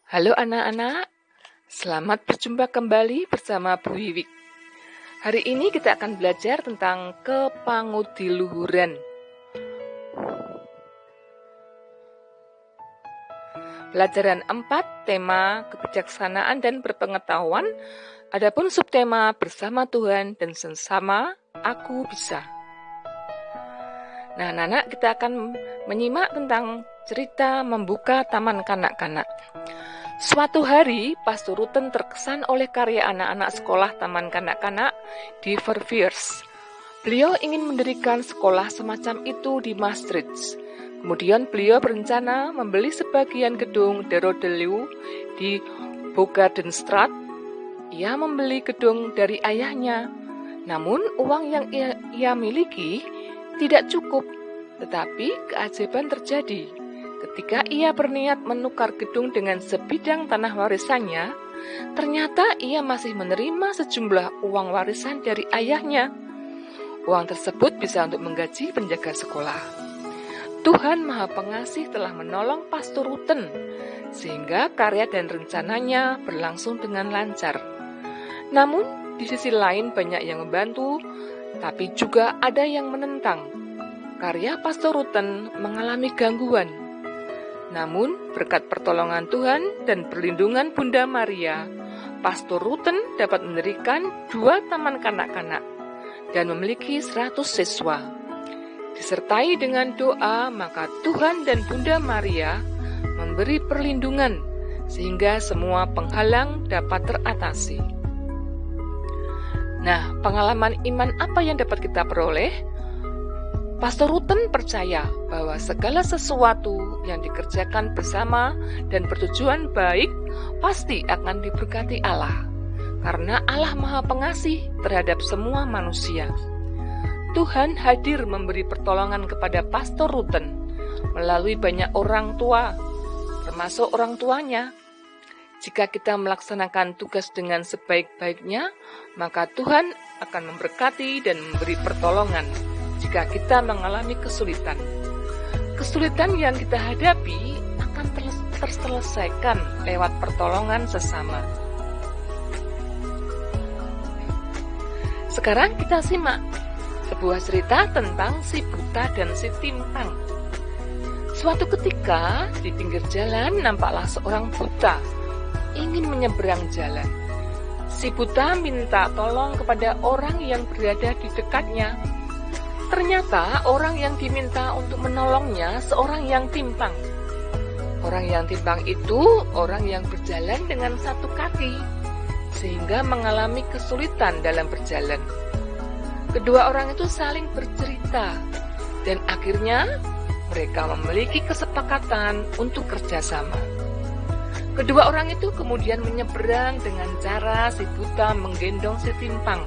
Halo anak-anak, selamat berjumpa kembali bersama Bu Wiwik. Hari ini kita akan belajar tentang kepangudiluhuran. Pelajaran 4, tema kebijaksanaan dan berpengetahuan, adapun subtema bersama Tuhan dan sesama aku bisa. Nah, anak-anak, kita akan menyimak tentang cerita membuka taman kanak-kanak. Suatu hari, Pastor Rutten terkesan oleh karya anak-anak sekolah taman kanak-kanak di Verviers. Beliau ingin mendirikan sekolah semacam itu di Maastricht. Kemudian beliau berencana membeli sebagian gedung De Rodelieu di Bogardenstraat. Ia membeli gedung dari ayahnya. Namun uang yang ia miliki tidak cukup. Tetapi keajaiban terjadi. Ketika ia berniat menukar gedung dengan sebidang tanah warisannya, ternyata ia masih menerima sejumlah uang warisan dari ayahnya. Uang tersebut bisa untuk menggaji penjaga sekolah. Tuhan Maha Pengasih telah menolong Pastor Rutten, sehingga karya dan rencananya berlangsung dengan lancar. Namun, di sisi lain banyak yang membantu, tapi juga ada yang menentang. Karya Pastor Rutten mengalami gangguan. Namun, berkat pertolongan Tuhan dan perlindungan Bunda Maria, Pastor Rutten dapat mendirikan 2 taman kanak-kanak dan memiliki 100 siswa. Disertai dengan doa, maka Tuhan dan Bunda Maria memberi perlindungan sehingga semua penghalang dapat teratasi. Nah, pengalaman iman apa yang dapat kita peroleh? Pastor Rutten percaya bahwa segala sesuatu yang dikerjakan bersama dan bertujuan baik pasti akan diberkati Allah, karena Allah Maha Pengasih terhadap semua manusia. Tuhan hadir memberi pertolongan kepada Pastor Rutten melalui banyak orang tua, termasuk orang tuanya. Jika kita melaksanakan tugas dengan sebaik-baiknya, maka Tuhan akan memberkati dan memberi pertolongan. Jika kita mengalami kesulitan, kesulitan yang kita hadapi akan terselesaikan lewat pertolongan sesama. Sekarang kita simak sebuah cerita tentang si buta dan si timpang. Suatu ketika di pinggir jalan nampaklah seorang buta ingin menyeberang jalan. Si buta minta tolong kepada orang yang berada di dekatnya. Ternyata orang yang diminta untuk menolongnya seorang yang timpang. Orang yang timpang itu orang yang berjalan dengan satu kaki, sehingga mengalami kesulitan dalam berjalan. Kedua orang itu saling bercerita, dan akhirnya mereka memiliki kesepakatan untuk kerjasama. Kedua orang itu kemudian menyeberang dengan cara si buta menggendong si timpang.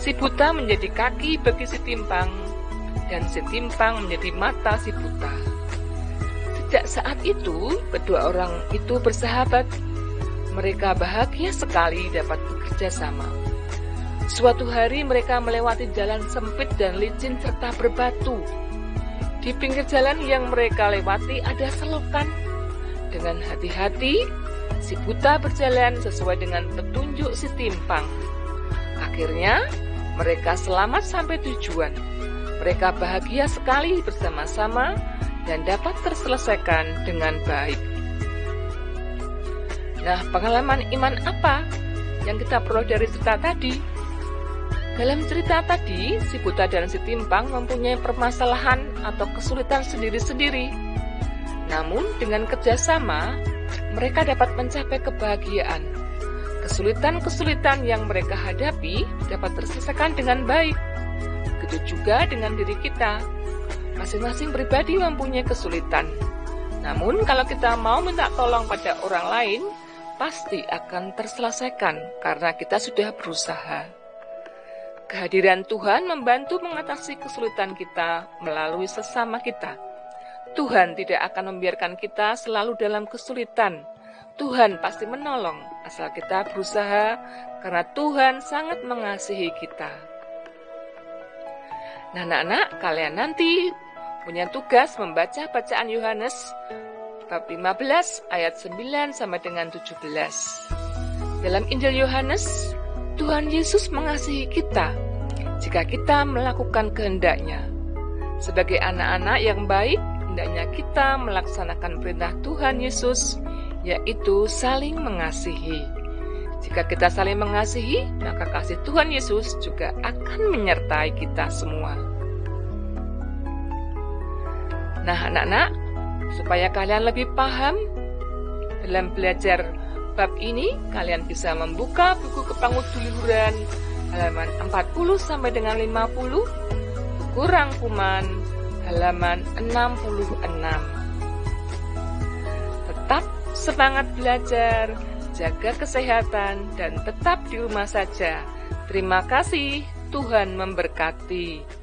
Si buta menjadi kaki bagi si timpang, dan si timpang menjadi mata si buta. Sejak saat itu, kedua orang itu bersahabat. Mereka bahagia sekali dapat bekerja sama. Suatu hari mereka melewati jalan sempit dan licin serta berbatu. Di pinggir jalan yang mereka lewati ada selokan. Dengan hati-hati, si buta berjalan sesuai dengan petunjuk si timpang. Akhirnya, mereka selamat sampai tujuan. Mereka bahagia sekali bersama-sama dan dapat terselesaikan dengan baik. Nah, pengalaman iman apa yang kita peroleh dari cerita tadi? Dalam cerita tadi, si buta dan si timpang mempunyai permasalahan atau kesulitan sendiri-sendiri. Namun, dengan kerjasama, mereka dapat mencapai kebahagiaan. Kesulitan-kesulitan yang mereka hadapi dapat terselesaikan dengan baik. Begitu juga dengan diri kita. Masing-masing pribadi mempunyai kesulitan. Namun kalau kita mau minta tolong pada orang lain, pasti akan terselesaikan karena kita sudah berusaha. Kehadiran Tuhan membantu mengatasi kesulitan kita melalui sesama kita. Tuhan tidak akan membiarkan kita selalu dalam kesulitan. Tuhan pasti menolong asal kita berusaha karena Tuhan sangat mengasihi kita. Nah, anak-anak, kalian nanti punya tugas membaca bacaan Yohanes bab 15 ayat 9 sampai dengan 17. Dalam Injil Yohanes, Tuhan Yesus mengasihi kita jika kita melakukan kehendak-Nya. Sebagai anak-anak yang baik, hendaknya kita melaksanakan perintah Tuhan Yesus, yaitu saling mengasihi. Jika kita saling mengasihi, maka kasih Tuhan Yesus juga akan menyertai kita semua. Nah, anak-anak, supaya kalian lebih paham dalam belajar bab ini, kalian bisa membuka buku Kepangutulihuran halaman 40 sampai dengan 50, buku rangkuman halaman 66. Tetap semangat belajar, jaga kesehatan, dan tetap di rumah saja. Terima kasih, Tuhan memberkati.